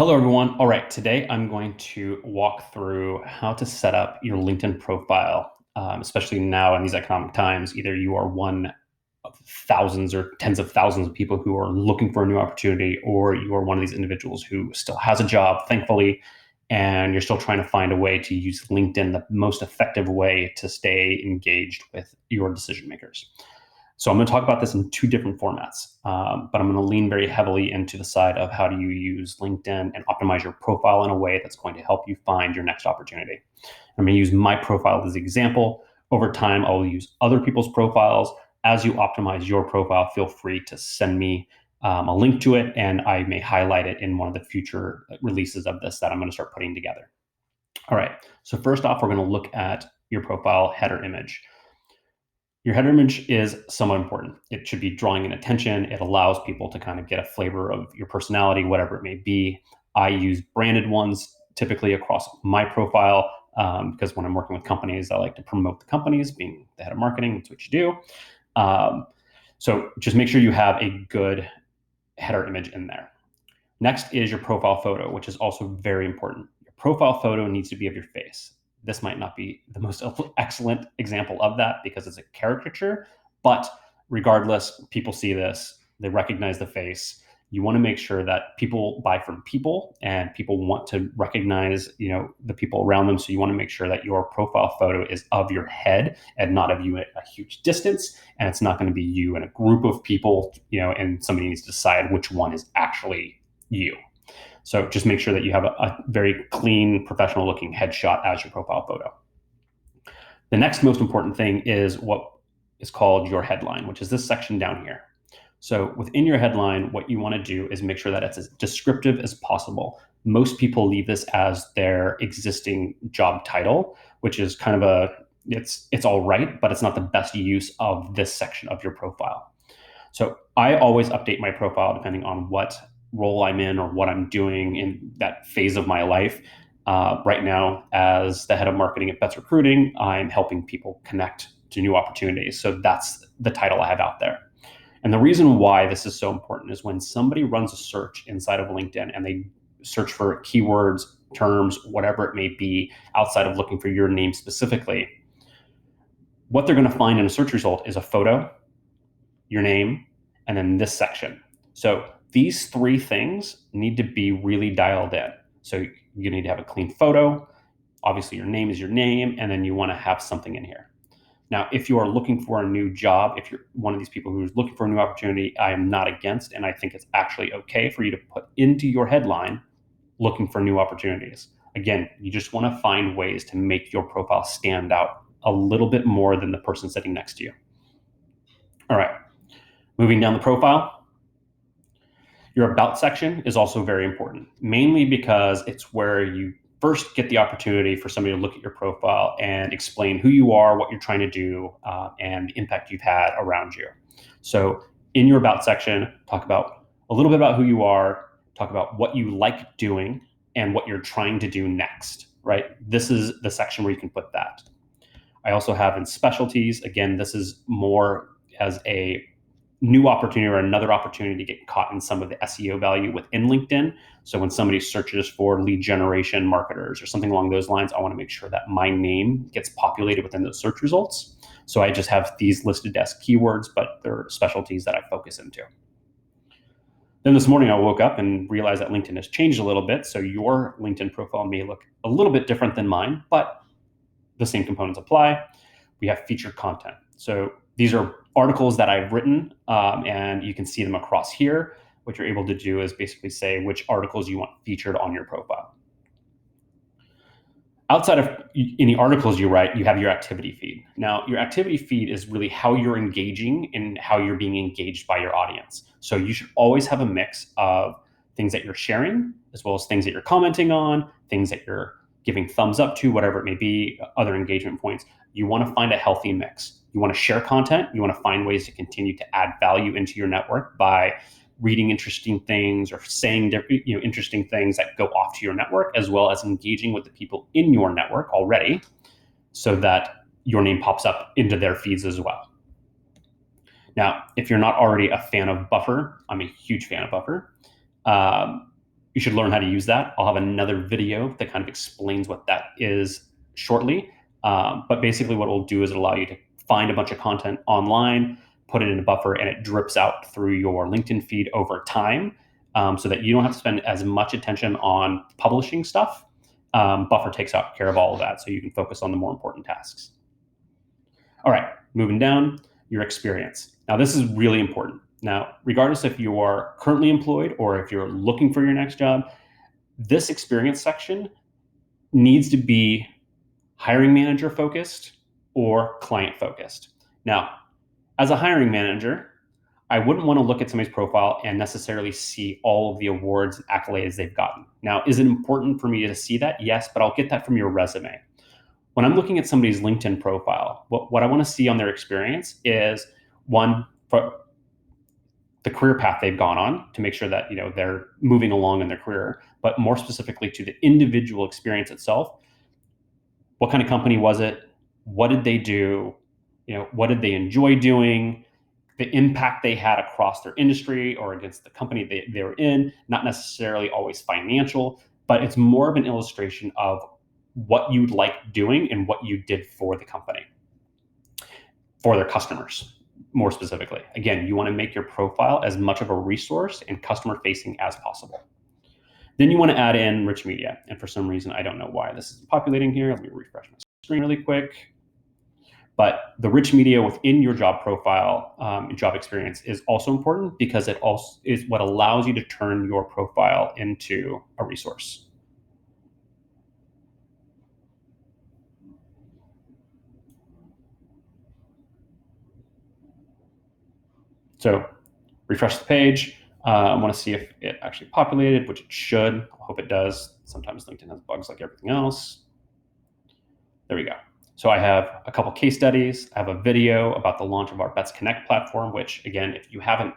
Hello, everyone. All right, today I'm going to walk through how to set up your LinkedIn profile, especially now in these economic times. Either you are one of thousands or tens of thousands of people who are looking for a new opportunity, or you are one of these individuals who still has a job, thankfully, and you're still trying to find a way to use LinkedIn the most effective way to stay engaged with your decision makers. So I'm going to talk about this in two different formats, but I'm going to lean very heavily into the side of how do you use LinkedIn and optimize your profile in a way that's going to help you find your next opportunity. I'm going to use my profile as an example. Over time, I'll use other people's profiles. As you optimize your profile, feel free to send me a link to it, and I may highlight it in one of the future releases of this that I'm going to start putting together. All right, so first off, we're going to look at your profile header image. Your header image is somewhat important. It should be drawing in attention. It allows people to kind of get a flavor of your personality, whatever it may be. I use branded ones typically across my profile because when I'm working with companies, I like to promote the companies. Being the head of marketing, that's what you do. So just make sure you have a good header image in there. Next is your profile photo, which is also very important. Your profile photo needs to be of your face. This might not be the most excellent example of that because it's a caricature, but regardless, people see this, they recognize the face. You want to make sure that people buy from people and people want to recognize, the people around them. So you want to make sure that your profile photo is of your head and not of you at a huge distance. And it's not going to be you and a group of people, and somebody needs to decide which one is actually you. So just make sure that you have a very clean, professional looking headshot as your profile photo. The next most important thing is what is called your headline, which is this section down here. So within your headline, what you want to do is make sure that it's as descriptive as possible. Most people leave this as their existing job title, which is kind of it's all right, but it's not the best use of this section of your profile. So I always update my profile depending on what role I'm in or what I'm doing in that phase of my life. Right now, as the head of marketing at Bets Recruiting, I'm helping people connect to new opportunities. So that's the title I have out there. And the reason why this is so important is when somebody runs a search inside of LinkedIn and they search for keywords, terms, whatever it may be, outside of looking for your name specifically, what they're going to find in a search result is a photo, your name, and then this section. So these three things need to be really dialed in. So you need to have a clean photo. Obviously, your name is your name, and then you want to have something in here. Now, if you are looking for a new job, if you're one of these people who's looking for a new opportunity, I am not against, and I think it's actually okay for you to put into your headline looking for new opportunities. Again, you just want to find ways to make your profile stand out a little bit more than the person sitting next to you. All right, moving down the profile. Your about section is also very important, mainly because it's where you first get the opportunity for somebody to look at your profile and explain who you are, what you're trying to do, and the impact you've had around you. So in your about section, talk about a little bit about who you are, talk about what you like doing and what you're trying to do next, right? This is the section where you can put that. I also have in specialties, again, this is more as a new opportunity or another opportunity to get caught in some of the SEO value within LinkedIn. So when somebody searches for lead generation marketers or something along those lines, I want to make sure that my name gets populated within those search results. So I just have these listed as keywords, but they're specialties that I focus into. Then this morning I woke up and realized that LinkedIn has changed a little bit. So your LinkedIn profile may look a little bit different than mine, but the same components apply. We have featured content. So these are articles that I've written, and you can see them across here. What you're able to do is basically say which articles you want featured on your profile. Outside of any articles you write, you have your activity feed. Now, your activity feed is really how you're engaging and how you're being engaged by your audience. So you should always have a mix of things that you're sharing, as well as things that you're commenting on, things that you're giving thumbs up to, whatever it may be, other engagement points. You want to find a healthy mix. You want to share content. You want to find ways to continue to add value into your network by reading interesting things or saying interesting things that go off to your network, as well as engaging with the people in your network already so that your name pops up into their feeds as well. Now, if you're not already a fan of Buffer, I'm a huge fan of Buffer. you should learn how to use that. I'll have another video that kind of explains what that is shortly. But basically what it'll do is it'll allow you to find a bunch of content online, put it in a buffer, and it drips out through your LinkedIn feed over time, so that you don't have to spend as much attention on publishing stuff. Buffer takes care of all of that, so you can focus on the more important tasks. All right, moving down, your experience. Now, this is really important. Now, regardless if you are currently employed or if you're looking for your next job, this experience section needs to be hiring manager focused or client focused. Now, as a hiring manager, I wouldn't want to look at somebody's profile and necessarily see all of the awards and accolades they've gotten. Now, is it important for me to see that? Yes, but I'll get that from your resume. When I'm looking at somebody's LinkedIn profile, what I want to see on their experience is, one, for the career path they've gone on to make sure that they're moving along in their career, but more specifically to the individual experience itself. What kind of company was it? What did they do? What did they enjoy doing? The impact they had across their industry or against the company they were in, not necessarily always financial, but it's more of an illustration of what you like doing and what you did for the company, for their customers, more specifically. Again, you want to make your profile as much of a resource and customer facing as possible. Then you want to add in rich media. And for some reason, I don't know why this is populating here. Let me refresh my screen really quick. But the rich media within your job profile, job experience is also important because it also is what allows you to turn your profile into a resource. So refresh the page. I want to see if it actually populated, which it should. I hope it does. Sometimes LinkedIn has bugs like everything else. There we go. So I have a couple case studies. I have a video about the launch of our Bets Connect platform, which again, if you haven't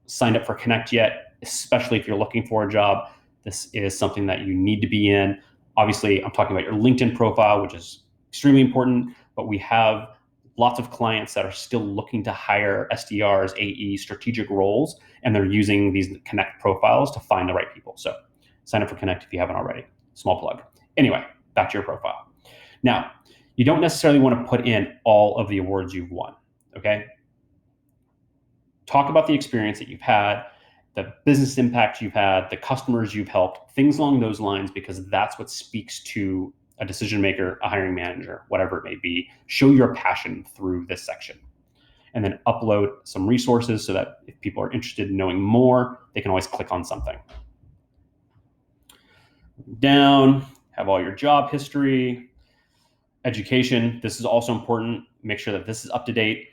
signed up for Connect yet, especially if you're looking for a job, this is something that you need to be in. Obviously, I'm talking about your LinkedIn profile, which is extremely important, but we have lots of clients that are still looking to hire SDRs, AE, strategic roles, and they're using these Connect profiles to find the right people. So sign up for Connect if you haven't already. Small plug. Anyway, back to your profile. Now, you don't necessarily want to put in all of the awards you've won, okay? Talk about the experience that you've had, the business impact you've had, the customers you've helped, things along those lines, because that's what speaks to a decision maker, a hiring manager, whatever it may be. Show your passion through this section. And then upload some resources so that if people are interested in knowing more, they can always click on something. Down, have all your job history. Education, this is also important. Make sure that this is up to date.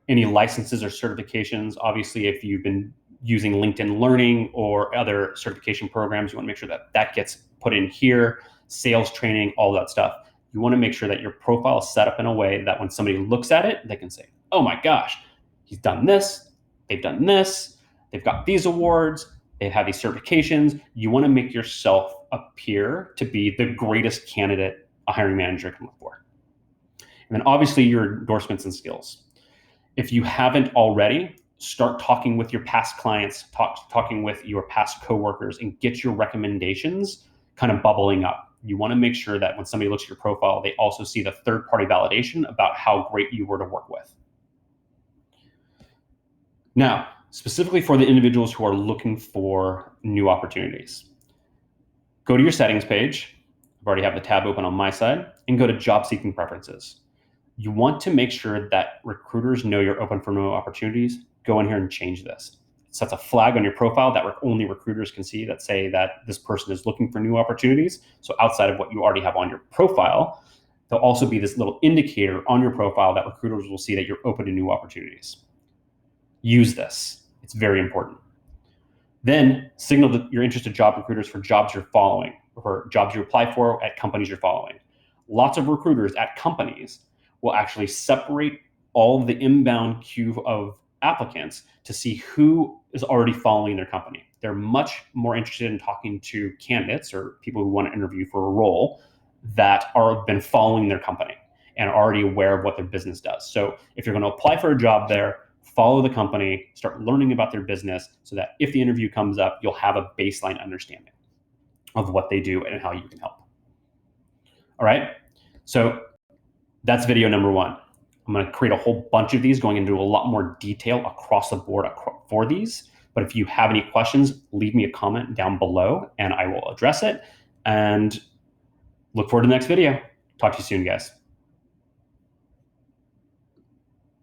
Any licenses or certifications, obviously, if you've been using LinkedIn Learning or other certification programs, you want to make sure that that gets put in here. Sales training, all that stuff. You want to make sure that your profile is set up in a way that when somebody looks at it, they can say, oh my gosh, he's done this, they've done this, they've got these awards, they have these certifications. You want to make yourself appear to be the greatest candidate a hiring manager can look for. And then obviously your endorsements and skills. If you haven't already, start talking with your past clients, talking with your past coworkers, and get your recommendations kind of bubbling up. You want to make sure that when somebody looks at your profile, they also see the third-party validation about how great you were to work with. Now, specifically for the individuals who are looking for new opportunities, go to your settings page. I've already have the tab open on my side, and go to job seeking preferences. You want to make sure that recruiters know you're open for new opportunities. Go in here and change this. It sets a flag on your profile that only recruiters can see that say that this person is looking for new opportunities. So outside of what you already have on your profile, there'll also be this little indicator on your profile that recruiters will see that you're open to new opportunities. Use this. It's very important. Then signal that you're interested job recruiters for jobs you're following, or jobs you apply for at companies you're following. Lots of recruiters at companies will actually separate all of the inbound queue of applicants to see who is already following their company. They're much more interested in talking to candidates or people who want to interview for a role that have been following their company and are already aware of what their business does. So if you're going to apply for a job there, follow the company, start learning about their business so that if the interview comes up, you'll have a baseline understanding of what they do and how you can help. All right. So that's video number one. I'm going to create a whole bunch of these going into a lot more detail across the board for these. But if you have any questions, leave me a comment down below and I will address it. And look forward to the next video. Talk to you soon, guys.